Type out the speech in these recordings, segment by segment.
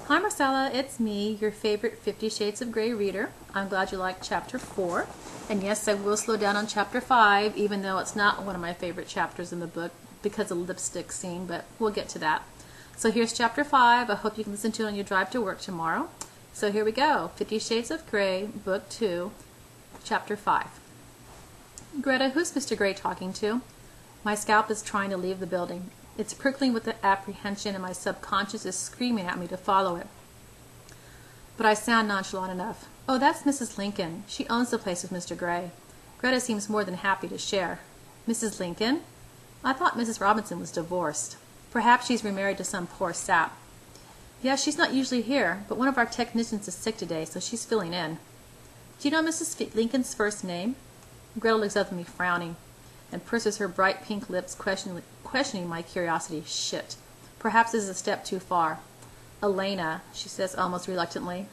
Hi Marcela, it's me, your favorite 50 Shades of Grey reader. I'm glad you liked chapter 4. And yes, I will slow down on chapter 5, even though it's not one of my favorite chapters in the book because of the lipstick scene, but we'll get to that. So here's chapter 5. I hope you can listen to it on your drive to work tomorrow. So here we go, 50 Shades of Grey, book 2, chapter 5. Greta, who's Mr. Grey talking to? My scalp is trying to leave the building. It's prickling with apprehension, and my subconscious is screaming at me to follow it. But I sound nonchalant enough. Oh, that's Mrs. Lincoln. She owns the place with Mr. Grey. Greta seems more than happy to share. Mrs. Lincoln? I thought Mrs. Robinson was divorced. Perhaps she's remarried to some poor sap. Yes, she's not usually here, but one of our technicians is sick today, so she's filling in. Do you know Mrs. Lincoln's first name? Greta looks up at me frowning and purses her bright pink lips, questioning my curiosity. Shit. Perhaps this is a step too far. Elena, she says almost reluctantly.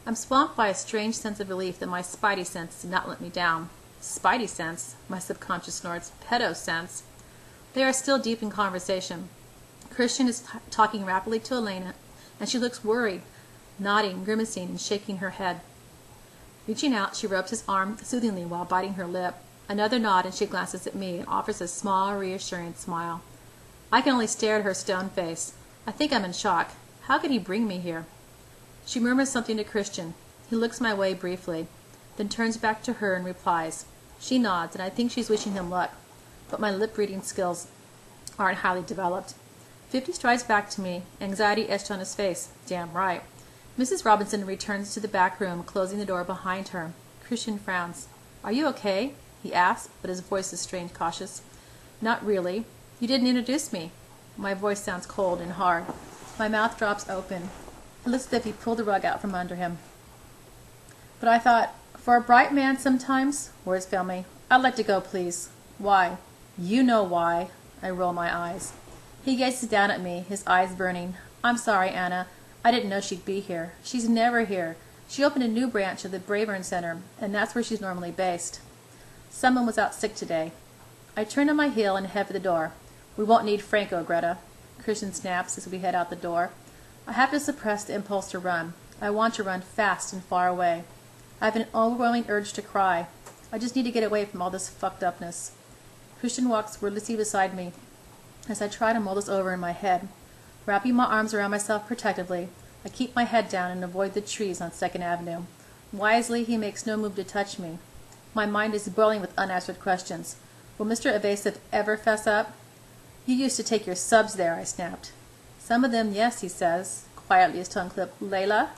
I'm swamped by a strange sense of relief that my spidey sense did not let me down. Spidey sense? My subconscious snorts. Pedo sense. They are still deep in conversation. Christian is talking rapidly to Elena, and she looks worried, nodding, grimacing, and shaking her head. Reaching out, she rubs his arm soothingly while biting her lip. Another nod, and she glances at me and offers a small, reassuring smile. I can only stare at her stone face. I think I'm in shock. How could he bring me here? She murmurs something to Christian. He looks my way briefly, then turns back to her and replies. She nods, and I think she's wishing him luck, but my lip-reading skills aren't highly developed. 50 strides back to me, anxiety etched on his face. Damn right. Mrs. Robinson returns to the back room, closing the door behind her. Christian frowns. Are you okay? He asks, but his voice is strange, cautious. Not really. You didn't introduce me. My voice sounds cold and hard. My mouth drops open. It looks as if he pulled the rug out from under him. But I thought, for a bright man sometimes, words fail me. I'd like to go, please. Why? You know why. I roll my eyes. He gazes down at me, his eyes burning. I'm sorry, Anna. I didn't know she'd be here. She's never here. She opened a new branch of the Bravern Center, and that's where she's normally based. Someone was out sick today. I turn on my heel and head for the door. We won't need Franco, Greta. Christian snaps as we head out the door. I have to suppress the impulse to run. I want to run fast and far away. I have an overwhelming urge to cry. I just need to get away from all this fucked upness. Christian walks wordlessly beside me as I try to mull this over in my head. Wrapping my arms around myself protectively, I keep my head down and avoid the trees on 2nd Avenue. Wisely, he makes no move to touch me. My mind is boiling with unanswered questions. Will Mr. Evasive ever fess up? You used to take your subs there, I snapped. Some of them, yes, he says, quietly, his tongue clipped. Layla?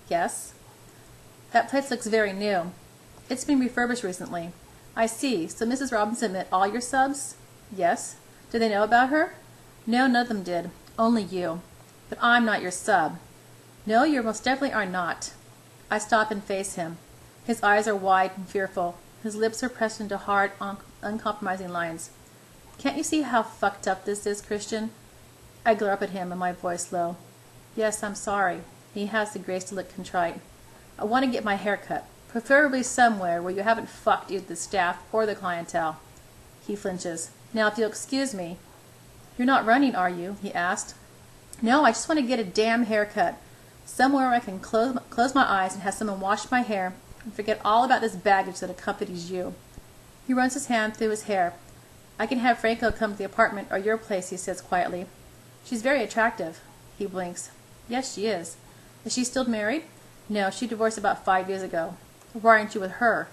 Yes. That place looks very new. It's been refurbished recently. I see. So Mrs. Robinson met all your subs? Yes. Did they know about her? No, none of them did. Only you. But I'm not your sub. No, you most definitely are not. I stop and face him. His eyes are wide and fearful. His lips are pressed into hard, uncompromising lines. Can't you see how fucked up this is, Christian? I glare up at him and my voice low. Yes, I'm sorry. He has the grace to look contrite. I want to get my hair cut, preferably somewhere where you haven't fucked either the staff or the clientele. He flinches. Now, if you'll excuse me. You're not running, are you? He asked. No, I just want to get a damn haircut. Somewhere where I can close my eyes and have someone wash my hair and forget all about this baggage that accompanies you. He runs his hand through his hair. I can have Franco come to the apartment or your place, he says quietly. She's very attractive. He blinks. Yes, she is. Is she still married? No, she divorced about 5 years ago. Why aren't you with her?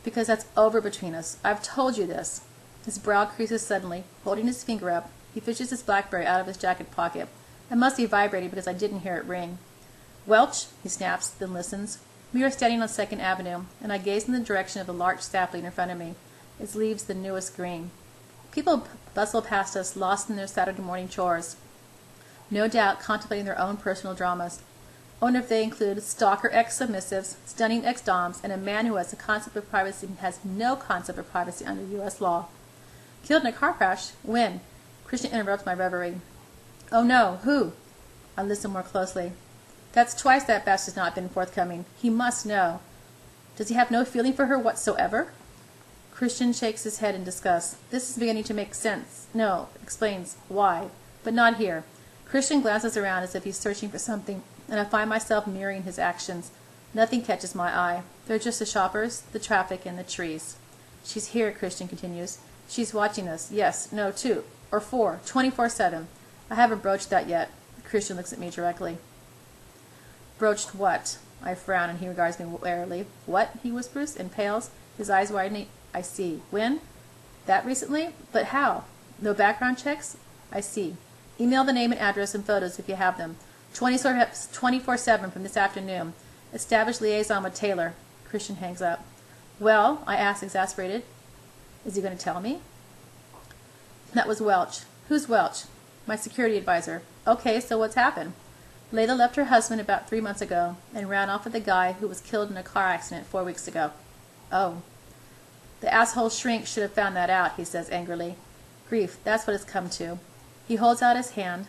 Because that's over between us. I've told you this. His brow creases suddenly. Holding his finger up, he fishes his BlackBerry out of his jacket pocket. It must be vibrating because I didn't hear it ring. Welch, he snaps, then listens. We are standing on 2nd Avenue, and I gaze in the direction of the large sapling in front of me, its leaves the newest green. People bustle past us, lost in their Saturday morning chores, no doubt contemplating their own personal dramas. I wonder if they include stalker ex-submissives, stunning ex-doms, and a man who has the concept of privacy and has no concept of privacy under U.S. law. Killed in a car crash? When? Christian interrupts my reverie. Oh no, who? I listen more closely. That's twice that bastard's not been forthcoming. He must know. Does he have no feeling for her whatsoever? Christian shakes his head in disgust. This is beginning to make sense. No, explains why, but not here. Christian glances around as if he's searching for something, and I find myself mirroring his actions. Nothing catches my eye. They're just the shoppers, the traffic, and the trees. She's here, Christian continues. She's watching us. Yes, no, 2 or 4, 24/7. I haven't broached that yet. Christian looks at me directly. Broached what? I frown, and he regards me warily. What? He whispers and pales, his eyes widening. I see. When? That recently? But how? No background checks? I see. Email the name and address and photos if you have them. 24/7 from this afternoon. Establish liaison with Taylor. Christian hangs up. Well, I ask, exasperated. Is he going to tell me? That was Welch. Who's Welch? My security advisor. Okay, so what's happened? Layla left her husband about 3 months ago and ran off with a guy who was killed in a car accident 4 weeks ago. Oh. The asshole shrink should have found that out, he says angrily. Grief, that's what it's come to. He holds out his hand,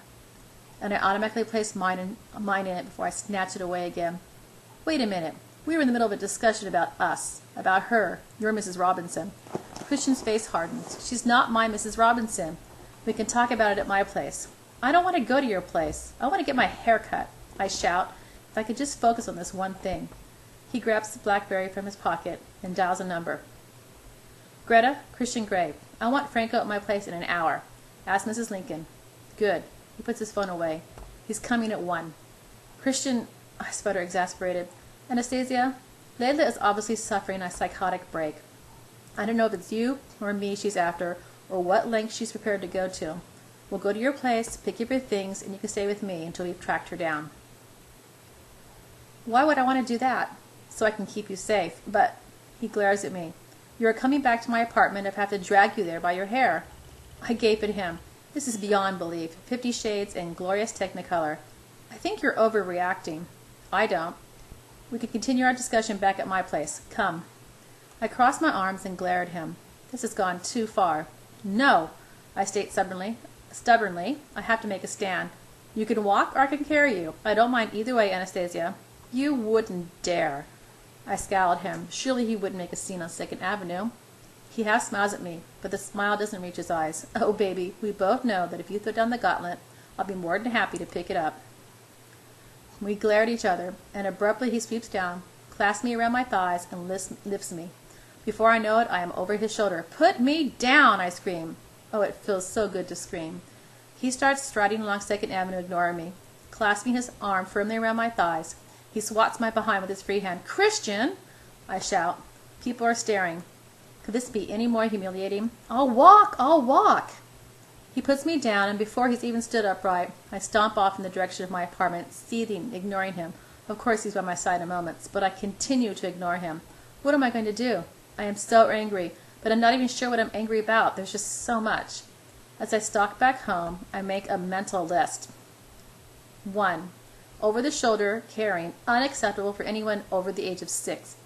and I automatically place mine in it before I snatch it away again. Wait a minute. We were in the middle of a discussion about us, about her, your Mrs. Robinson. Christian's face hardens. She's not my Mrs. Robinson. We can talk about it at my place. I don't want to go to your place. I want to get my hair cut, I shout. If I could just focus on this one thing. He grabs the BlackBerry from his pocket and dials a number. Greta, Christian Gray. I want Franco at my place in an hour. Ask Mrs. Lincoln. Good. He puts his phone away. He's coming at 1. Christian, I sputter, exasperated. Anastasia, Layla is obviously suffering a psychotic break. I don't know if it's you or me she's after, or what length she's prepared to go to. We'll go to your place, pick up your things, and you can stay with me until we've tracked her down. Why would I want to do that? So I can keep you safe. But, he glares at me. You are coming back to my apartment if I have to drag you there by your hair. I gape at him. This is beyond belief. 50 Shades and glorious Technicolor. I think you're overreacting. I don't. We can continue our discussion back at my place. Come. I cross my arms and glare at him. This has gone too far. No, I state stubbornly. I have to make a stand. You can walk or I can carry you. I don't mind either way, Anastasia. You wouldn't dare. I scowl at him. Surely he wouldn't make a scene on 2nd Avenue. He half smiles at me, but the smile doesn't reach his eyes. Oh, baby, we both know that if you throw down the gauntlet, I'll be more than happy to pick it up. We glare at each other, and abruptly he sweeps down, clasps me around my thighs, and lifts me. Before I know it, I am over his shoulder. Put me down, I scream. Oh, it feels so good to scream. He starts striding along 2nd Avenue, ignoring me, clasping his arm firmly around my thighs. He swats my behind with his free hand. Christian! I shout. People are staring. Could this be any more humiliating? I'll walk! I'll walk! He puts me down, and before he's even stood upright, I stomp off in the direction of my apartment, seething, ignoring him. Of course he's by my side in moments, but I continue to ignore him. What am I going to do? I am so angry, but I'm not even sure what I'm angry about. There's just so much. As I stalk back home, I make a mental list. 1. Over the shoulder, carrying, unacceptable for anyone over the age of 6.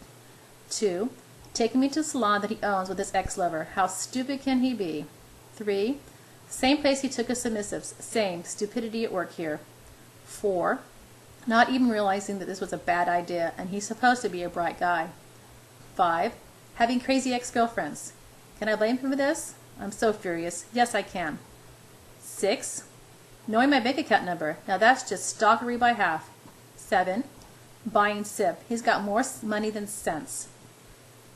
2. Taking me to a salon that he owns with his ex-lover. How stupid can he be? 3. Same place he took his submissives. Same. Stupidity at work here. 4. Not even realizing that this was a bad idea, and he's supposed to be a bright guy. 5. Having crazy ex-girlfriends. Can I blame him for this? I'm so furious. Yes, I can. 6. Knowing my bank account number. Now that's just stalkery by half. 7. Buying SIP. He's got more money than sense.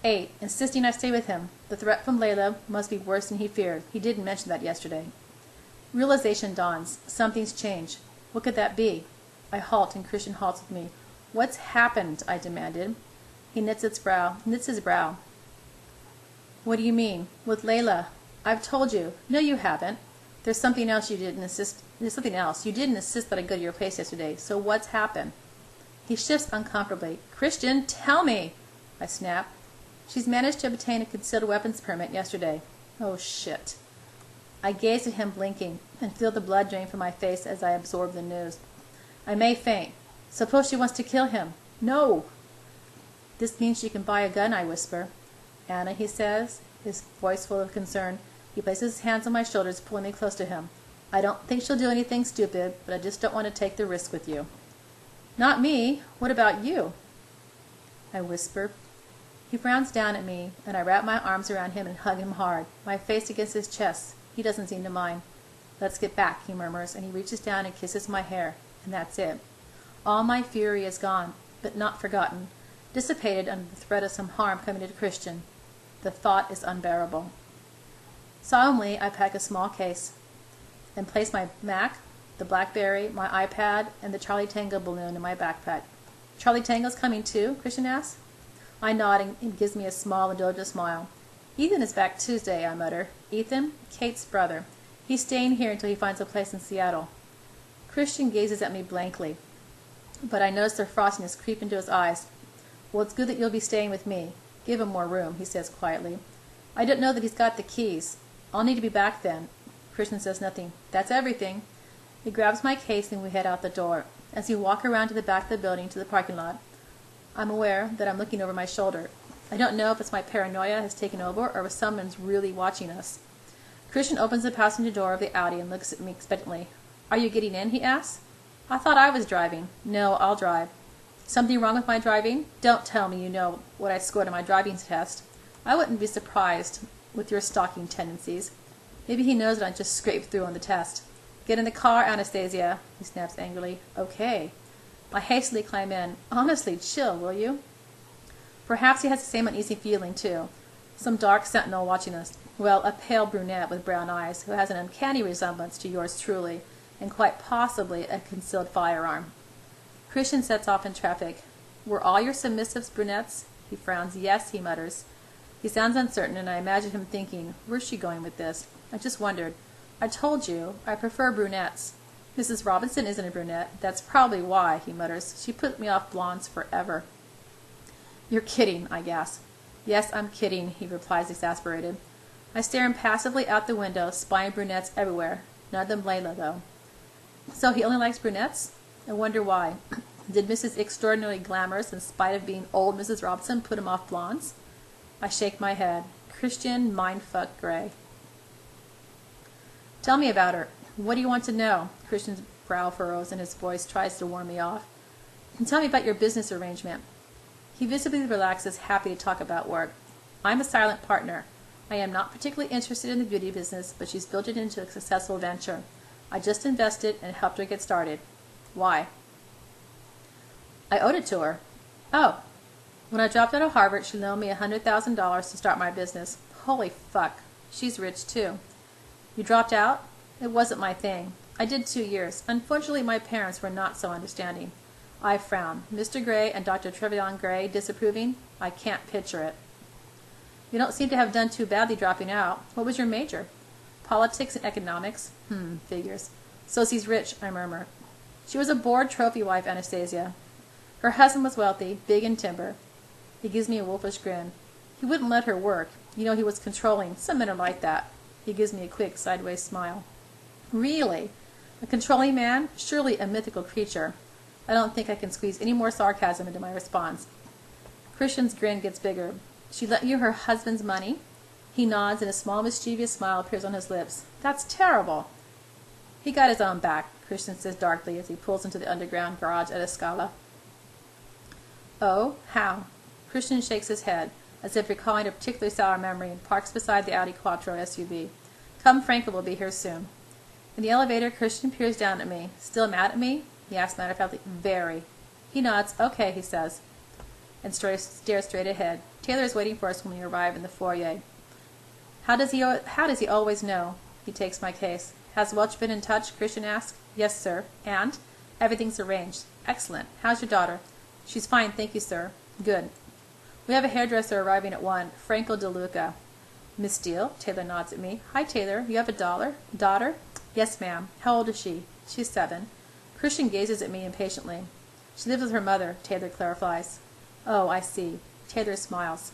8. Insisting I stay with him. The threat from Layla must be worse than he feared. He didn't mention that yesterday. Realization dawns. Something's changed. What could that be? I halt, and Christian halts with me. What's happened? I demanded. He knits his brow. What do you mean? With Layla? I've told you. No, you haven't. There's something else you didn't insist. There's something else. You didn't insist that I go to your place yesterday. So what's happened? He shifts uncomfortably. Christian, tell me! I snap. She's managed to obtain a concealed weapons permit yesterday. Oh, shit. I gaze at him blinking and feel the blood drain from my face as I absorb the news. I may faint. Suppose she wants to kill him. No! This means she can buy a gun, I whisper. Anna, he says, his voice full of concern. He places his hands on my shoulders, pulling me close to him. I don't think she'll do anything stupid, but I just don't want to take the risk with you. Not me. What about you? I whisper. He frowns down at me, and I wrap my arms around him and hug him hard, my face against his chest. He doesn't seem to mind. Let's get back, he murmurs, and he reaches down and kisses my hair, and that's it. All my fury is gone, but not forgotten, dissipated under the threat of some harm coming to Christian. The thought is unbearable. Solemnly, I pack a small case, and place my Mac, the BlackBerry, my iPad, and the Charlie Tango balloon in my backpack. Charlie Tango's coming too? Christian asks. I nod and he gives me a small, indulgent smile. Ethan is back Tuesday, I mutter. Ethan? Kate's brother. He's staying here until he finds a place in Seattle. Christian gazes at me blankly, but I notice the frostiness creep into his eyes. Well, it's good that you'll be staying with me. Give him more room, he says quietly. I don't know that he's got the keys. I'll need to be back then. Christian says nothing. That's everything. He grabs my case and we head out the door. As we walk around to the back of the building to the parking lot, I'm aware that I'm looking over my shoulder. I don't know if it's my paranoia has taken over or if someone's really watching us. Christian opens the passenger door of the Audi and looks at me expectantly. Are you getting in? He asks. I thought I was driving. No, I'll drive. Something wrong with my driving? Don't tell me you know what I scored on my driving test. I wouldn't be surprised with your stalking tendencies. Maybe he knows that I just scraped through on the test. Get in the car, Anastasia, he snaps angrily. Okay. I hastily climb in. Honestly, chill, will you? Perhaps he has the same uneasy feeling, too. Some dark sentinel watching us. Well, a pale brunette with brown eyes who has an uncanny resemblance to yours truly, and quite possibly a concealed firearm. Christian sets off in traffic. Were all your submissives brunettes? He frowns. Yes, he mutters. He sounds uncertain, and I imagine him thinking, where's she going with this? I just wondered. I told you, I prefer brunettes. Mrs. Robinson isn't a brunette. That's probably why, he mutters. She put me off blondes forever. You're kidding, I gasp. Yes, I'm kidding, he replies, exasperated. I stare impassively out the window, spying brunettes everywhere. None of them Layla, though. So he only likes brunettes? I wonder why. Did Mrs. Extraordinarily Glamorous, in spite of being old Mrs. Robinson, put him off blondes? I shake my head. Christian mindfuck Gray. Tell me about her. What do you want to know? Christian's brow furrows and his voice tries to warn me off. And tell me about your business arrangement. He visibly relaxes, happy to talk about work. I'm a silent partner. I am not particularly interested in the beauty business, but she's built it into a successful venture. I just invested and helped her get started. Why? I owed it to her. Oh. When I dropped out of Harvard, she loaned me $100,000 to start my business. Holy fuck. She's rich, too. You dropped out? It wasn't my thing. I did 2 years. Unfortunately, my parents were not so understanding. I frown. Mr. Gray and Dr. Trevelyan Gray disapproving? I can't picture it. You don't seem to have done too badly dropping out. What was your major? Politics and economics? Figures. So she's rich, I murmur. She was a bored trophy wife, Anastasia. Her husband was wealthy, big in timber. He gives me a wolfish grin. He wouldn't let her work. You know, he was controlling. Some men are like that. He gives me a quick, sideways smile. Really? A controlling man? Surely a mythical creature. I don't think I can squeeze any more sarcasm into my response. Christian's grin gets bigger. She lent you her husband's money? He nods and a small mischievous smile appears on his lips. That's terrible. He got his own back, Christian says darkly as he pulls into the underground garage at Escala. Oh, how? Christian shakes his head, as if recalling a particularly sour memory, and parks beside the Audi Quattro SUV. Come, Franco will be here soon. In the elevator, Christian peers down at me. Still mad at me? He asks matter-of-factly. Very. He nods. Okay, he says, and stares straight ahead. Taylor is waiting for us when we arrive in the foyer. How does he always know? He takes my case. Has Welch been in touch? Christian asks. Yes, sir. And? Everything's arranged. Excellent. How's your daughter? She's fine, thank you, sir. Good. We have a hairdresser arriving at 1, Franco De Luca. Miss Steele? Taylor nods at me. Hi, Taylor. You have a daughter? Yes, ma'am. How old is she? She's 7. Christian gazes at me impatiently. She lives with her mother, Taylor clarifies. Oh, I see. Taylor smiles.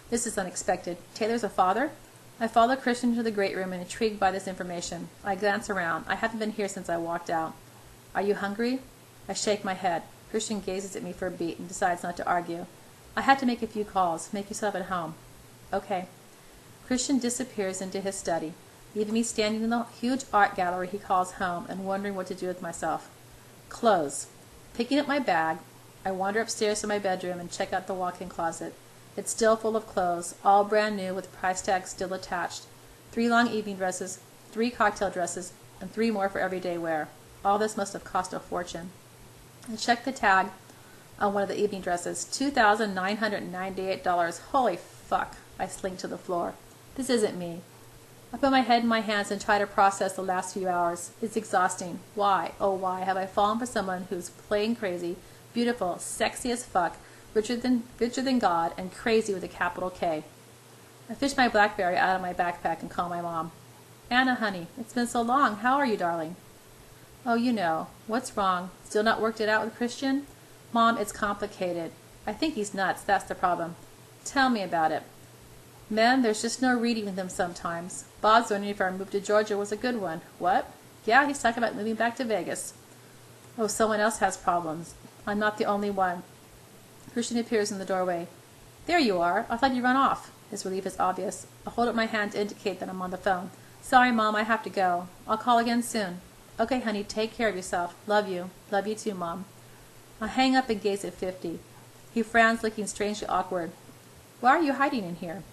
This is unexpected. Taylor's a father? I follow Christian to the great room and intrigued by this information. I glance around. I haven't been here since I walked out. Are you hungry? I shake my head. Christian gazes at me for a beat and decides not to argue. I had to make a few calls. Make yourself at home. Okay. Christian disappears into his study, leaving me standing in the huge art gallery he calls home and wondering what to do with myself. Clothes. Picking up my bag, I wander upstairs to my bedroom and check out the walk-in closet. It's still full of clothes, all brand new with price tags still attached. 3 long evening dresses, 3 cocktail dresses, and 3 more for everyday wear. All this must have cost a fortune. I checked the tag on one of the evening dresses. $2,998. Holy fuck. I slinked to the floor. This isn't me. I put my head in my hands and try to process the last few hours. It's exhausting. Why, oh why, have I fallen for someone who's plain crazy, beautiful, sexy as fuck, richer than God, and crazy with a capital K? I fished my BlackBerry out of my backpack and called my mom. Anna, honey, it's been so long. How are you, darling? Oh, you know. What's wrong? Still not worked it out with Christian? Mom, it's complicated. I think he's nuts. That's the problem. Tell me about it. Men, there's just no reading with him sometimes. Bob's wondering if our move to Georgia was a good one. What? Yeah, he's talking about moving back to Vegas. Oh, someone else has problems. I'm not the only one. Christian appears in the doorway. There you are. I thought you'd run off. His relief is obvious. I hold up my hand to indicate that I'm on the phone. Sorry, Mom, I have to go. I'll call again soon. Okay, honey, take care of yourself. Love you. Love you too, Mom. I hang up and gaze at 50. He frowns, looking strangely awkward. Why are you hiding in here?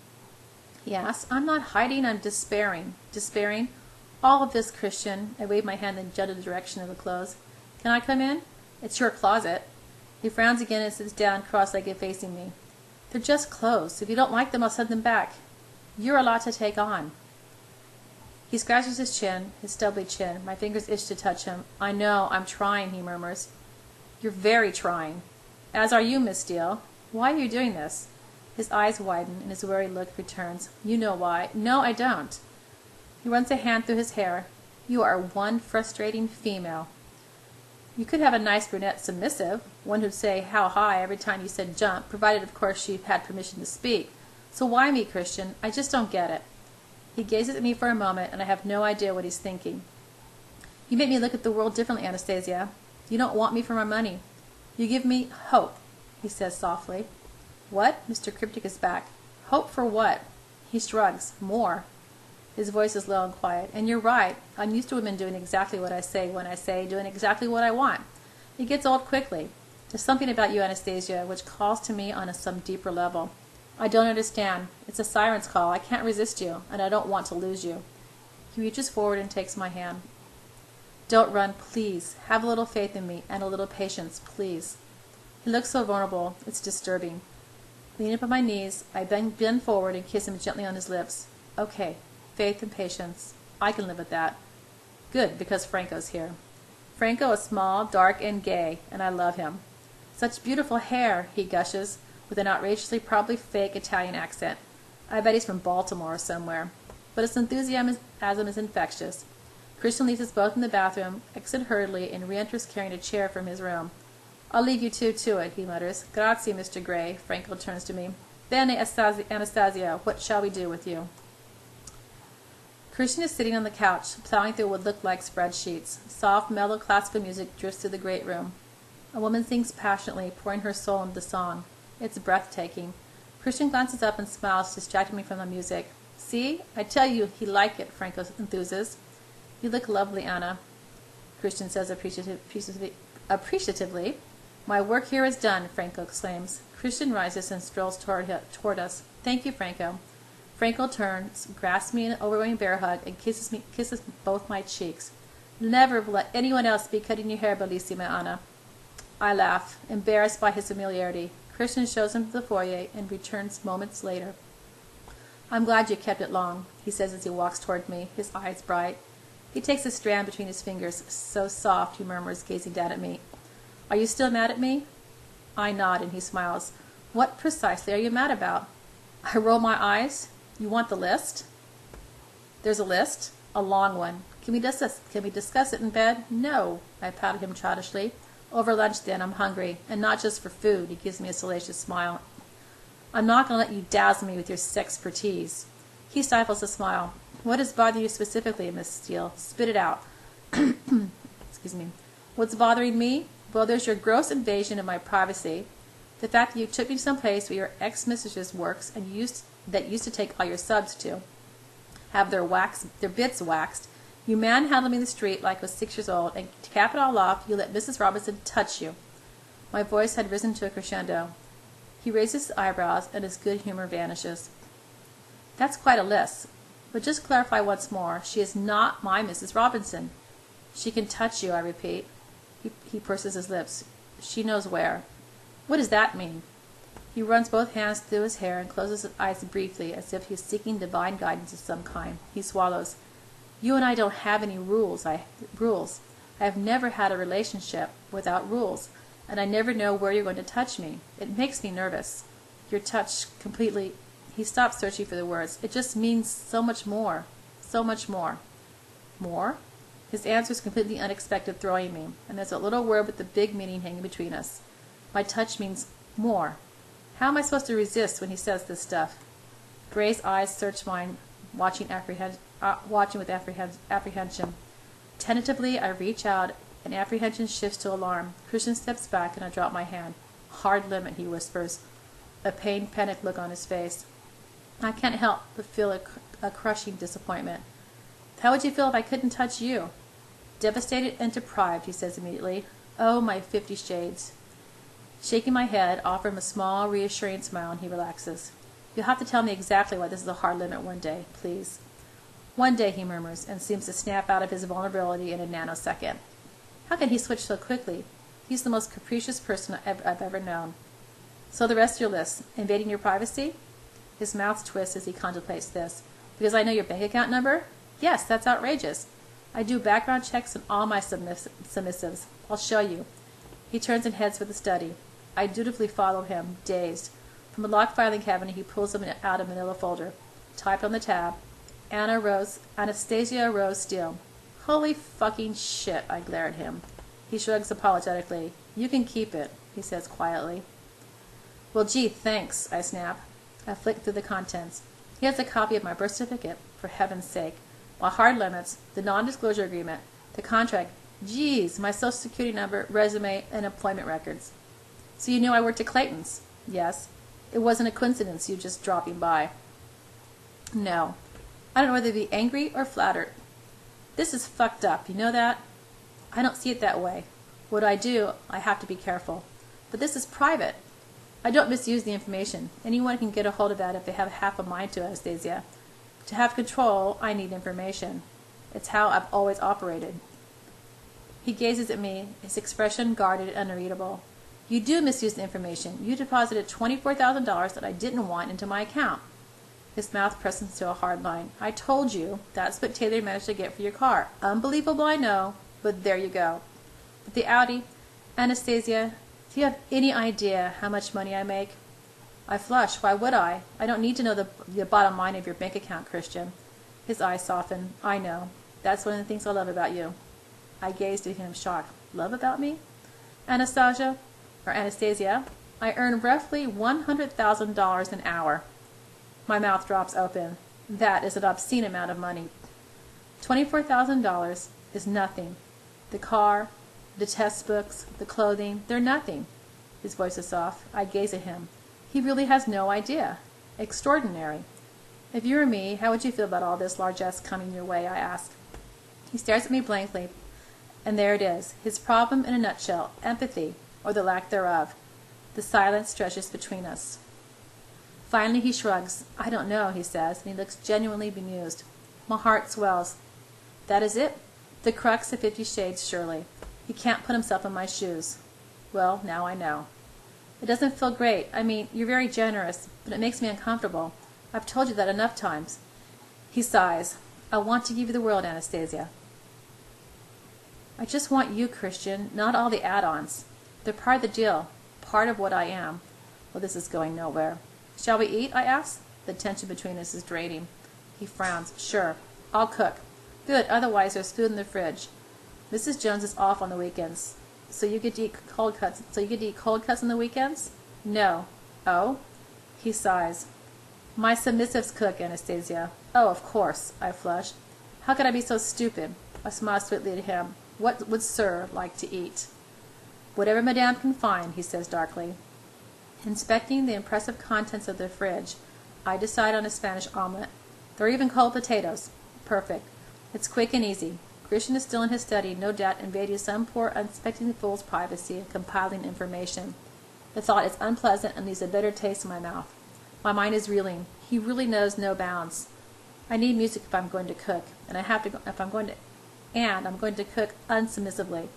He asks. I'm not hiding, I'm despairing. Despairing? All of this, Christian. I wave my hand in the direction of the clothes. Can I come in? It's your closet. He frowns again and sits down, cross-legged, facing me. They're just clothes. If you don't like them, I'll send them back. You're a lot to take on. He scratches his chin, his stubbly chin. My fingers itch to touch him. I know, I'm trying, he murmurs. You're very trying. As are you, Miss Steele. Why are you doing this? His eyes widen, and his weary look returns. You know why. No, I don't. He runs a hand through his hair. You are one frustrating female. You could have a nice brunette submissive, one who'd say how high every time you said jump, provided, of course, she had permission to speak. So why me, Christian? I just don't get it. He gazes at me for a moment, and I have no idea what he's thinking. You make me look at the world differently, Anastasia. You don't want me for my money. You give me hope, he says softly. What? Mr. Cryptic is back. Hope for what? He shrugs. More. His voice is low and quiet. And you're right. I'm used to women doing exactly what I say when I say doing exactly what I want. It gets old quickly. There's something about you, Anastasia, which calls to me on some deeper level. I don't understand. It's a siren's call. I can't resist you, and I don't want to lose you. He reaches forward and takes my hand. Don't run, please. Have a little faith in me, and a little patience, please. He looks so vulnerable. It's disturbing. Leaning up on my knees, I bend forward and kiss him gently on his lips. Okay, faith and patience. I can live with that. Good, because Franco's here. Franco is small, dark, and gay, and I love him. Such beautiful hair, he gushes, with an outrageously, probably fake Italian accent. I bet he's from Baltimore or somewhere. But his enthusiasm is infectious. Christian leaves us both in the bathroom, exits hurriedly, and re-enters carrying a chair from his room. I'll leave you two to it, he mutters. Grazie, Mr. Gray. Franco turns to me. Bene, Anastasia, what shall we do with you? Christian is sitting on the couch, plowing through what look like spreadsheets. Soft, mellow classical music drifts through the great room. A woman sings passionately, pouring her soul into the song. It's breathtaking. Christian glances up and smiles, distracting me from the music. See? I tell you, he like it, Franco enthuses. You look lovely, Anna, Christian says appreciatively. My work here is done, Franco exclaims. Christian rises and strolls toward us. Thank you, Franco. Franco turns, grasps me in an overwhelming bear hug, and kisses both my cheeks. Never let anyone else be cutting your hair, bellissima Anna. I laugh, embarrassed by his familiarity. Christian shows him to the foyer and returns moments later. I'm glad you kept it long, he says as he walks toward me, his eyes bright. He takes a strand between his fingers. So soft, he murmurs, gazing down at me. Are you still mad at me? I nod, and he smiles. What precisely are you mad about? I roll my eyes. You want the list? There's a list? A long one. Can we discuss it in bed? No, I patted him childishly. Over lunch, then. I'm hungry. And not just for food. He gives me a salacious smile. I'm not going to let you dazzle me with your sexpertise. He stifles a smile. What is bothering you specifically, Miss Steele? Spit it out. Excuse me. What's bothering me? Well, there's your gross invasion of my privacy. The fact that you took me someplace where your ex-mistress works and used to take all your subs to have their bits waxed. You manhandled me in the street like I was 6 years old, and to cap it all off, you let Mrs. Robinson touch you. My voice had risen to a crescendo. He raises his eyebrows, and his good humor vanishes. That's quite a list. But just clarify once more, she is not my Mrs. Robinson. She can touch you, I repeat. He purses his lips. She knows where. What does that mean? He runs both hands through his hair and closes his eyes briefly as if he is seeking divine guidance of some kind. He swallows. You and I don't have any rules. I have never had a relationship without rules, and I never know where you're going to touch me. It makes me nervous. Your touch completely... He stops searching for the words. It just means so much more. So much more. More? His answer is completely unexpected, throwing me, and there's a little word with the big meaning hanging between us. My touch means more. How am I supposed to resist when he says this stuff? Gray's eyes search mine, watching with apprehension. Tentatively, I reach out, and apprehension shifts to alarm. Christian steps back, and I drop my hand. Hard limit, he whispers, a pained, panicked look on his face. I can't help but feel a crushing disappointment. How would you feel if I couldn't touch you? Devastated and deprived, he says immediately. Oh, my 50 shades. Shaking my head, offer him a small, reassuring smile, and he relaxes. You'll have to tell me exactly why this is a hard limit one day, please. One day, he murmurs, and seems to snap out of his vulnerability in a nanosecond. How can he switch so quickly? He's the most capricious person I've ever known. So the rest of your list, invading your privacy? His mouth twists as he contemplates this. Because I know your bank account number? Yes, that's outrageous. I do background checks on all my submissives. I'll show you. He turns and heads for the study. I dutifully follow him, dazed. From a locked filing cabinet, he pulls out a manila folder. Typed on the tab, Anastasia Rose Steele. Holy fucking shit, I glare at him. He shrugs apologetically. You can keep it, he says quietly. Well, gee, thanks, I snap. I flick through the contents. He has a copy of my birth certificate, for heaven's sake. My hard limits, the non-disclosure agreement, the contract, geez, my social security number, resume, and employment records. So you knew I worked at Clayton's? Yes. It wasn't a coincidence you just dropping by. No. I don't know whether to be angry or flattered. This is fucked up, you know that? I don't see it that way. What I do, I have to be careful. But this is private. I don't misuse the information. Anyone can get a hold of that if they have half a mind to, Anastasia. To have control, I need information. It's how I've always operated. He gazes at me, his expression guarded and unreadable. You do misuse the information. You deposited $24,000 that I didn't want into my account. His mouth presses into a hard line. I told you that's what Taylor managed to get for your car. Unbelievable, I know, but there you go. But the Audi, Anastasia, do you have any idea how much money I make? I flush. Why would I? I don't need to know the bottom line of your bank account, Christian. His eyes soften. I know. That's one of the things I love about you. I gazed at him, shocked. Love about me? Anastasia, I earn roughly $100,000 an hour. My mouth drops open. That is an obscene amount of money. $24,000 is nothing. The car, the test books, the clothing, they're nothing. His voice is soft. I gaze at him. He really has no idea. Extraordinary. If you were me, how would you feel about all this largesse coming your way, I ask. He stares at me blankly, and there it is, his problem in a nutshell, empathy, or the lack thereof. The silence stretches between us. Finally he shrugs. I don't know, he says, and he looks genuinely bemused. My heart swells. That is it. The crux of 50 Shades, surely. He can't put himself in my shoes. Well, now I know. It doesn't feel great. I mean, you're very generous, but it makes me uncomfortable. I've told you that enough times. He sighs. I want to give you the world, Anastasia. I just want you, Christian, not all the add-ons. They're part of the deal, part of what I am. Well, this is going nowhere. Shall we eat? I ask. The tension between us is draining. He frowns. Sure. I'll cook. Good, otherwise there's food in the fridge. Mrs. Jones is off on the weekends. So you get to eat cold cuts. On the weekends? No. Oh? He sighs. My submissives cook, Anastasia. Oh, of course, I flush. How could I be so stupid? I smile sweetly at him. What would Sir like to eat? Whatever Madame can find, he says darkly. Inspecting the impressive contents of the fridge, I decide on a Spanish omelet. There are even cold potatoes. Perfect. It's quick and easy. Christian is still in his study, no doubt invading some poor unsuspecting fool's privacy and compiling information. The thought is unpleasant and leaves a bitter taste in my mouth. My mind is reeling. He really knows no bounds. I need music if I'm going to cook, and I'm going to cook unsubmissively.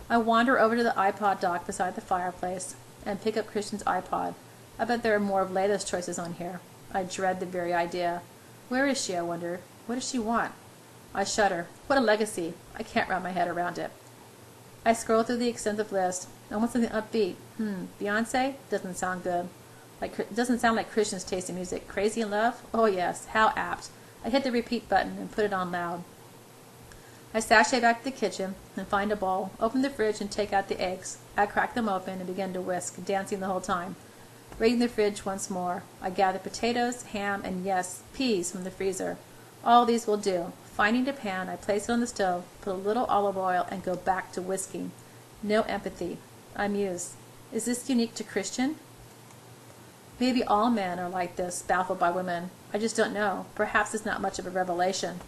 I wander over to the iPod dock beside the fireplace and pick up Christian's iPod. I bet there are more of Layla's choices on here. I dread the very idea. Where is she, I wonder? What does she want? I shudder. What a legacy! I can't wrap my head around it. I scroll through the extensive list. I want something upbeat. Beyonce? Doesn't sound good. Doesn't sound like Christian's taste in music. Crazy in Love? Oh yes, how apt. I hit the repeat button and put it on loud. I sashay back to the kitchen and find a bowl, open the fridge and take out the eggs. I crack them open and begin to whisk, dancing the whole time. Raiding the fridge once more, I gather potatoes, ham, and yes, peas from the freezer. All these will do. Finding a pan, I place it on the stove, put a little olive oil, and go back to whisking. No empathy. I muse. Is this unique to Christian? Maybe all men are like this, baffled by women. I just don't know. Perhaps it's not much of a revelation.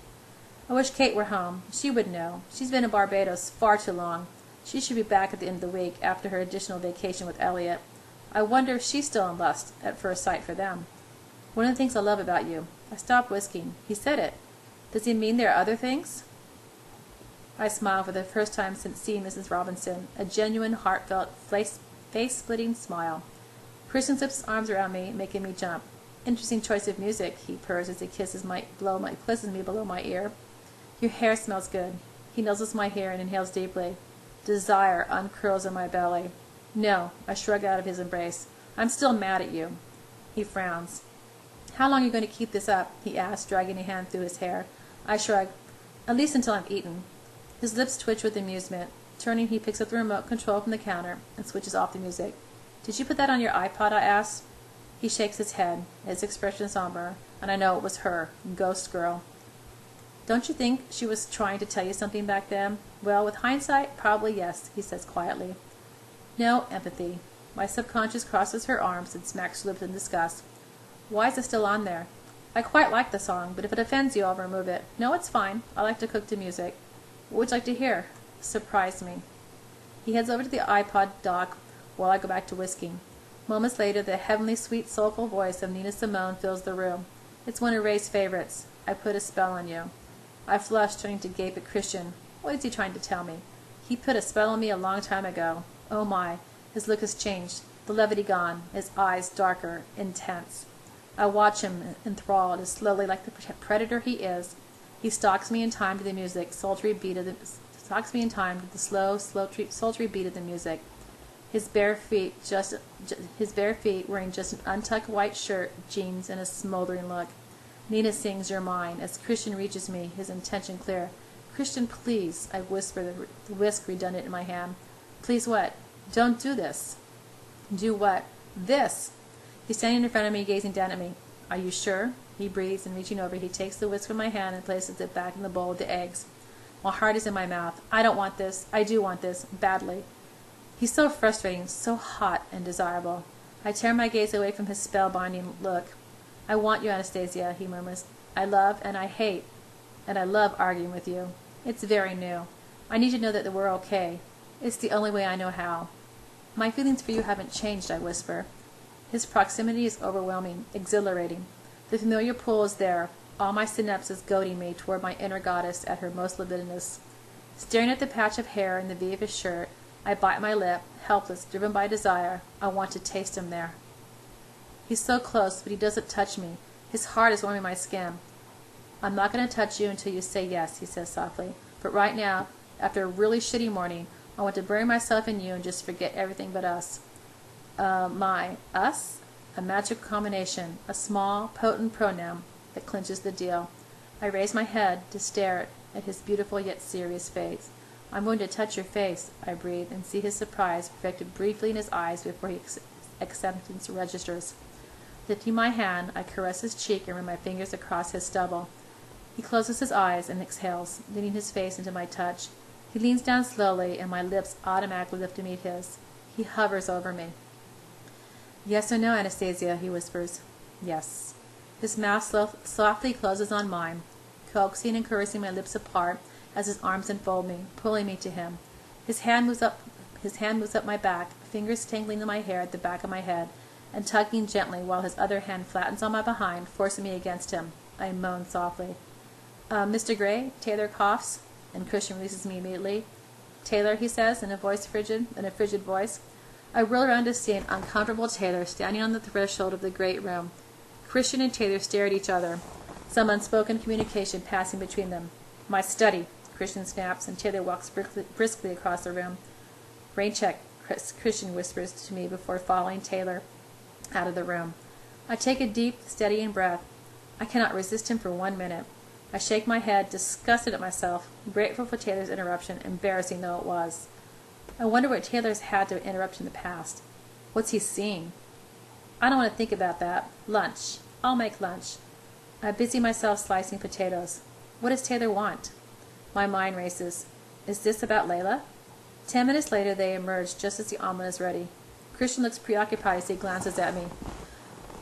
I wish Kate were home. She would know. She's been in Barbados far too long. She should be back at the end of the week after her additional vacation with Elliot. I wonder if she's still in lust at first sight for them. One of the things I love about you. I stopped whisking. He said it. Does he mean there are other things? I smile for the first time since seeing Mrs. Robinson, a genuine, heartfelt, face-splitting smile. Christian slips his arms around me, making me jump. Interesting choice of music, he purrs as he kisses me below my ear. Your hair smells good. He nuzzles my hair and inhales deeply. Desire uncurls in my belly. No, I shrug out of his embrace. I'm still mad at you. He frowns. How long are you going to keep this up? He asks, dragging a hand through his hair. I shrug. At least until I'm eaten. His lips twitch with amusement. Turning, he picks up the remote control from the counter and switches off the music. Did you put that on your iPod? I ask. He shakes his head, his expression somber, and I know it was her, ghost girl. Don't you think she was trying to tell you something back then? Well, with hindsight, probably yes, he says quietly. No empathy. My subconscious crosses her arms and smacks her lips in disgust. Why is it still on there? I quite like the song, but if it offends you, I'll remove it. No, it's fine. I like to cook to music. What would you like to hear? Surprise me. He heads over to the iPod dock while I go back to whisking. Moments later, the heavenly, sweet, soulful voice of Nina Simone fills the room. It's one of Ray's favorites. I put a spell on you. I flush, turning to gape at Christian. What is he trying to tell me? He put a spell on me a long time ago. Oh my, his look has changed. The levity gone, his eyes darker, intense. I watch him enthralled as slowly, like the predator he is, he stalks me in time to the music, sultry beat of the sultry beat of the music. His bare feet wearing just an untucked white shirt, jeans, and a smoldering look. Nina sings You're Mine as Christian reaches me, his intention clear. Christian, please, I whisper, the whisk redundant in my hand. Please what? Don't do this. Do what? This. He's standing in front of me, gazing down at me. Are you sure? He breathes, and reaching over, he takes the whisk from my hand and places it back in the bowl with the eggs. My heart is in my mouth. I don't want this. I do want this. Badly. He's so frustrating, so hot and desirable. I tear my gaze away from his spellbinding look. I want you, Anastasia, he murmurs. I love and I hate, and I love arguing with you. It's very new. I need to know that we're okay. It's the only way I know how. My feelings for you haven't changed, I whisper. His proximity is overwhelming, exhilarating. The familiar pull is there, all my synapses goading me toward my inner goddess at her most libidinous. Staring at the patch of hair in the V of his shirt, I bite my lip, helpless, driven by desire. I want to taste him there. He's so close, but he doesn't touch me. His heart is warming my skin. I'm not going to touch you until you say yes, he says softly. But right now, after a really shitty morning, I want to bury myself in you and just forget everything but us. Us? A magic combination, a small, potent pronoun that clinches the deal. I raise my head to stare at his beautiful yet serious face. I'm going to touch your face, I breathe, and see his surprise reflected briefly in his eyes before his acceptance registers. Lifting my hand, I caress his cheek and run my fingers across his stubble. He closes his eyes and exhales, leaning his face into my touch. He leans down slowly, and my lips automatically lift to meet his. He hovers over me. Yes or no, Anastasia, he whispers. Yes. His mouth softly closes on mine, coaxing and caressing my lips apart as his arms enfold me, pulling me to him. His hand moves up my back, fingers tangling in my hair at the back of my head, and tugging gently while his other hand flattens on my behind, forcing me against him. I moaned softly. Mr. Gray, Taylor coughs, and Christian releases me immediately. Taylor, he says, in a frigid voice. I whirl around to see an uncomfortable Taylor standing on the threshold of the great room. Christian and Taylor stare at each other, some unspoken communication passing between them. My study, Christian snaps, and Taylor walks briskly across the room. Rain check, Christian whispers to me before following Taylor out of the room. I take a deep, steadying breath. I cannot resist him for 1 minute. I shake my head, disgusted at myself, grateful for Taylor's interruption, embarrassing though it was. I wonder what Taylor's had to interrupt in the past. What's he seen? I don't want to think about that. Lunch. I'll make lunch. I busy myself slicing potatoes. What does Taylor want? My mind races. Is this about Layla? 10 minutes later they emerge just as the omelet is ready. Christian looks preoccupied as he glances at me.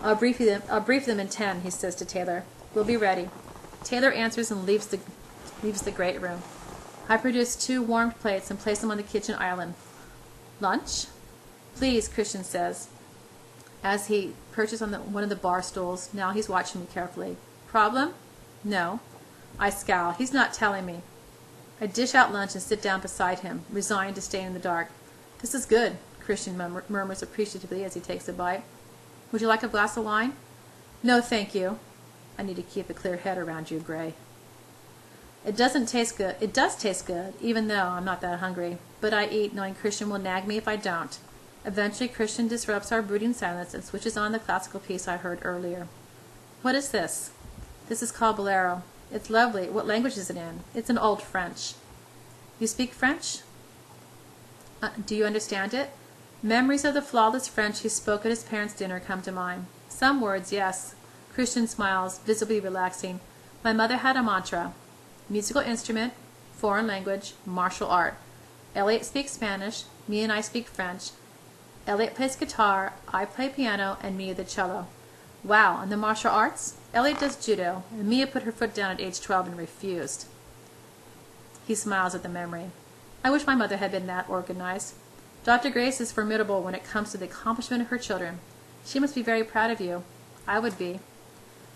I'll brief them in 10, he says to Taylor. We'll be ready. Taylor answers and leaves the great room. I produce 2 warmed plates and place them on the kitchen island. Lunch? Please, Christian says, as he perches on one of the bar stools. Now he's watching me carefully. Problem? No. I scowl. He's not telling me. I dish out lunch and sit down beside him, resigned to stay in the dark. This is good, Christian murmurs appreciatively as he takes a bite. Would you like a glass of wine? No, thank you. I need to keep a clear head around you, Gray. It doesn't taste good. It does taste good, even though I'm not that hungry. But I eat, knowing Christian will nag me if I don't. Eventually, Christian disrupts our brooding silence and switches on the classical piece I heard earlier. What is this? This is called Bolero. It's lovely. What language is it in? It's in Old French. You speak French? Do you understand it? Memories of the flawless French he spoke at his parents' dinner come to mind. Some words, yes. Christian smiles, visibly relaxing. My mother had a mantra. Musical instrument, foreign language, martial art. Elliot speaks Spanish, me and I speak French. Elliot plays guitar, I play piano, and Mia the cello. Wow, and the martial arts? Elliot does judo, and Mia put her foot down at age 12 and refused. He smiles at the memory. I wish my mother had been that organized. Dr. Grace is formidable when it comes to the accomplishment of her children. She must be very proud of you. I would be.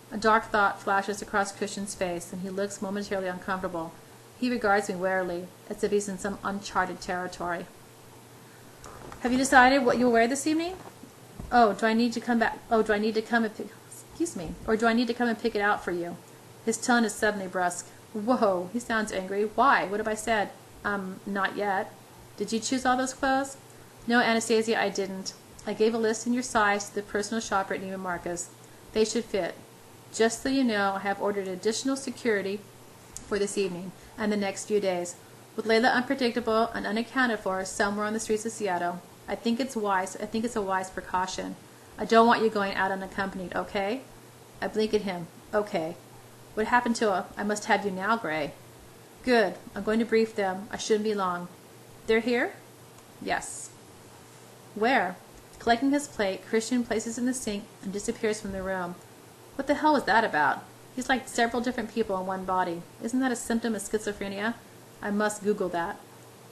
A dark thought flashes across Christian's face, and he looks momentarily uncomfortable. He regards me warily, as if he's in some uncharted territory. Have you decided what you'll wear this evening? Do I need to come and pick it out for you? His tone is suddenly brusque. Whoa, he sounds angry. Why? What have I said? Not yet. Did you choose all those clothes? No, Anastasia, I didn't. I gave a list in your size to the personal shopper at Neiman Marcus. They should fit. Just so you know, I have ordered additional security for this evening and the next few days. With Layla unpredictable and unaccounted for somewhere on the streets of Seattle, I think it's a wise precaution. I don't want you going out unaccompanied, okay? I blink at him. Okay. What happened to her? I must have you now, Gray. Good. I'm going to brief them. I shouldn't be long. They're here? Yes. Where? Collecting his plate, Christian places it in the sink and disappears from the room. What the hell was that about? He's like several different people in one body. Isn't that a symptom of schizophrenia? I must Google that.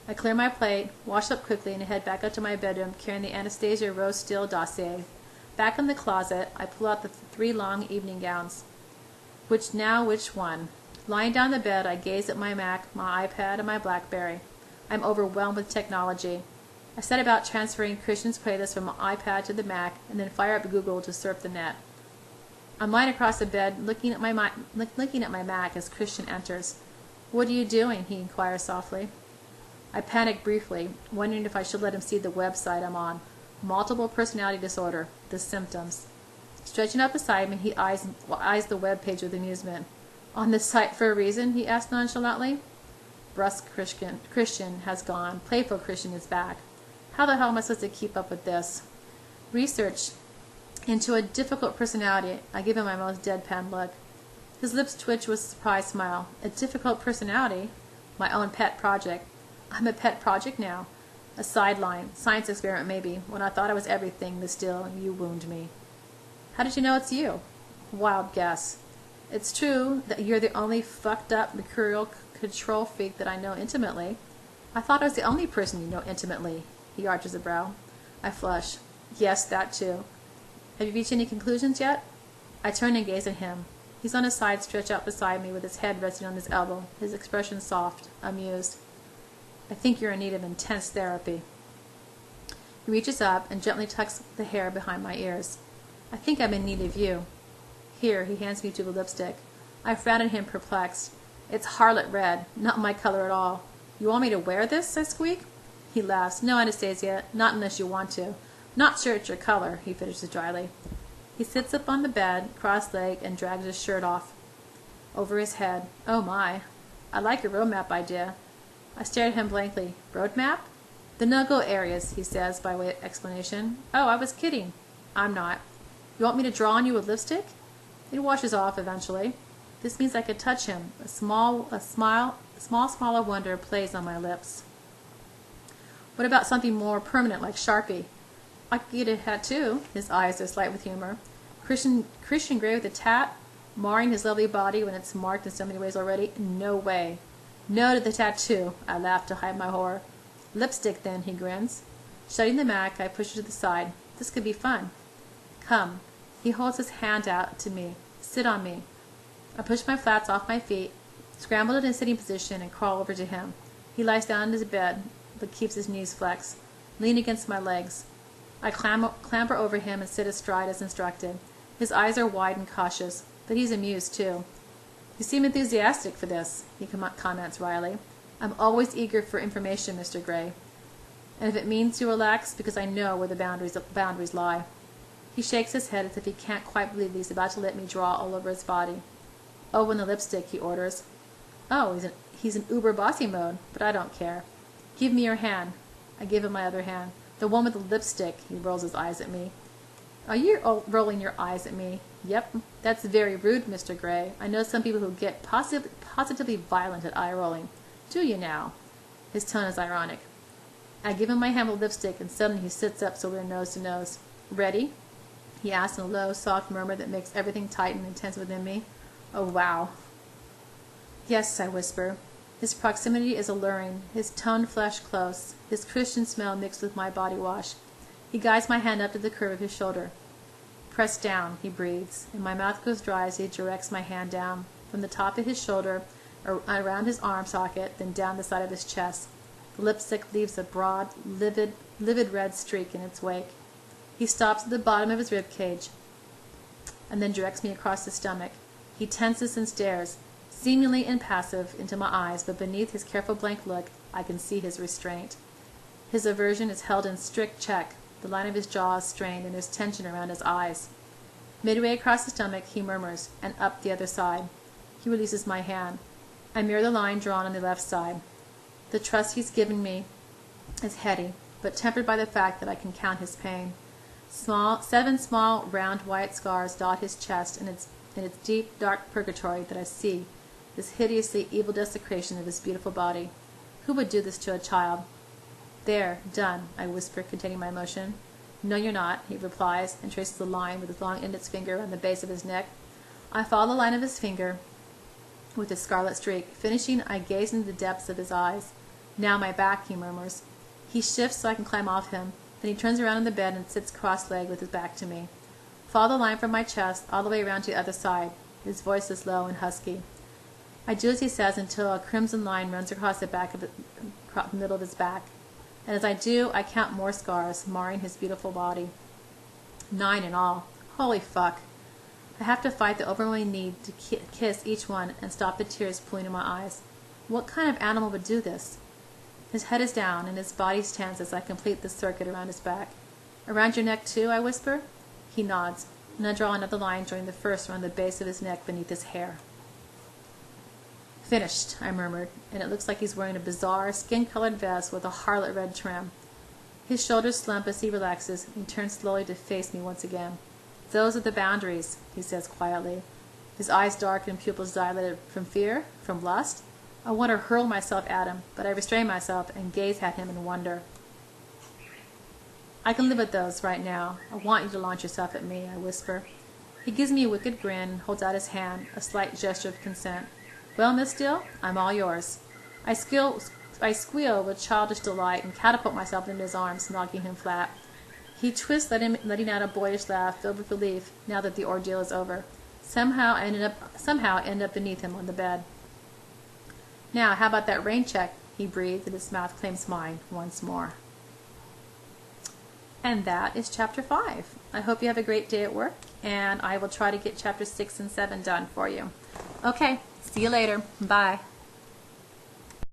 I clear my plate, wash up quickly, and head back up to my bedroom carrying the Anastasia Rose Steele dossier. Back in the closet, I pull out the 3 long evening gowns. Which one? Lying down the bed, I gaze at my Mac, my iPad, and my BlackBerry. I'm overwhelmed with technology. I set about transferring Christian's playlist from my iPad to the Mac, and then fire up Google to surf the net. I'm lying across the bed, looking at my Mac as Christian enters. What are you doing? He inquires softly. I panic briefly, wondering if I should let him see the website I'm on. Multiple personality disorder, the symptoms. Stretching up beside me, he eyes the web page with amusement. On this site for a reason? He asked nonchalantly. Brusque Christian has gone. Playful Christian is back. How the hell am I supposed to keep up with this? Research into a difficult personality. I give him my most deadpan look. His lips twitch with a surprised smile. A difficult personality? My own pet project. I'm a pet project now. A sideline, science experiment maybe, when I thought I was everything, but still, you wound me. How did you know it's you? Wild guess. It's true that you're the only fucked up, mercurial control freak that I know intimately. I thought I was the only person you know intimately. He arches a brow. I flush. Yes, that too. Have you reached any conclusions yet? I turn and gaze at him. He's on his side, stretched out beside me, with his head resting on his elbow, his expression soft, amused. I think you're in need of intense therapy. He reaches up and gently tucks the hair behind my ears. I think I'm in need of you. Here, he hands me to the lipstick. I frown at him, perplexed. It's harlot red, not my color at all. You want me to wear this? I squeak. He laughs. No, Anastasia, not unless you want to. Not sure it's your color, he finishes dryly. He sits up on the bed, cross-legged, and drags his shirt off over his head. Oh my. I like your road map idea. I stare at him blankly. Road map? The no-go areas, he says by way of explanation. Oh, I was kidding. I'm not. You want me to draw on you with lipstick? It washes off eventually. This means I could touch him. A small smile of wonder plays on my lips. What about something more permanent like Sharpie? I could get a tattoo. His eyes are slight with humor. Christian Grey with a tat, marring his lovely body when it's marked in so many ways already? No way. No to the tattoo. I laugh to hide my horror. Lipstick then, he grins. Shutting the Mac, I push it to the side. This could be fun. Come. He holds his hand out to me. Sit on me. I push my flats off my feet, scramble in a sitting position, and crawl over to him. He lies down in his bed, but keeps his knees flexed. Lean against my legs. I clamber over him and sit astride as instructed. His eyes are wide and cautious, but he's amused too. You seem enthusiastic for this, he comments wryly. I'm always eager for information, Mr. Grey. And if it means to relax, because I know where the boundaries lie. He shakes his head as if he can't quite believe that he's about to let me draw all over his body. Oh, and the lipstick, he orders. Oh, he's in uber bossy mode, but I don't care. Give me your hand. I give him my other hand. The one with the lipstick. He rolls his eyes at me. Are you rolling your eyes at me? Yep. That's very rude, Mr. Grey. I know some people who get positively violent at eye rolling. Do you now? His tone is ironic. I give him my hand with lipstick, and suddenly he sits up so we're nose to nose. Ready? He asks in a low, soft murmur that makes everything tighten and tense within me. Oh, wow. Yes, I whisper. His proximity is alluring, his toned flesh close, his Christian smell mixed with my body wash. He guides my hand up to the curve of his shoulder. Press down, he breathes, and my mouth goes dry as he directs my hand down, from the top of his shoulder, around his arm socket, then down the side of his chest. The lipstick leaves a broad, livid red streak in its wake. He stops at the bottom of his rib cage, and then directs me across the stomach. He tenses and stares, seemingly impassive, into my eyes, but beneath his careful blank look, I can see his restraint. His aversion is held in strict check. The line of his jaw is strained, and there's tension around his eyes. Midway across the stomach, he murmurs, and up the other side. He releases my hand. I mirror the line drawn on the left side. The trust he's given me is heady, but tempered by the fact that I can count his pain. 7 small, round, white scars dot his chest, and its deep, dark purgatory that I see, this hideously evil desecration of his beautiful body. Who would do this to a child? There, done, I whisper, containing my emotion. No, you're not, he replies, and traces a line with his long index finger on the base of his neck. I follow the line of his finger with a scarlet streak. Finishing, I gaze into the depths of his eyes. Now my back, he murmurs. He shifts so I can climb off him. Then he turns around in the bed and sits cross-legged with his back to me. Follow the line from my chest all the way around to the other side. His voice is low and husky. I do as he says until a crimson line runs across the middle of his back. And as I do, I count more scars, marring his beautiful body. 9 in all. Holy fuck. I have to fight the overwhelming need to kiss each one and stop the tears pooling in my eyes. What kind of animal would do this? His head is down, and his body's tense as I complete the circuit around his back. Around your neck, too, I whisper. He nods, and I draw another line joining the first around the base of his neck beneath his hair. Finished, I murmured, and it looks like he's wearing a bizarre, skin-colored vest with a harlot red trim. His shoulders slump as he relaxes and turns slowly to face me once again. Those are the boundaries, he says quietly. His eyes dark and pupils dilated from fear, from lust. I want to hurl myself at him, but I restrain myself and gaze at him in wonder. I can live with those right now. I want you to launch yourself at me, I whisper. He gives me a wicked grin and holds out his hand, a slight gesture of consent. Well, Miss Dill, I'm all yours. I squeal with childish delight and catapult myself into his arms, knocking him flat. He twists, letting out a boyish laugh filled with relief now that the ordeal is over. Somehow I ended up beneath him on the bed. Now, how about that rain check? He breathed, and his mouth claims mine once more. And that is chapter 5. I hope you have a great day at work, and I will try to get chapter 6 and 7 done for you. Okay, see you later. Bye.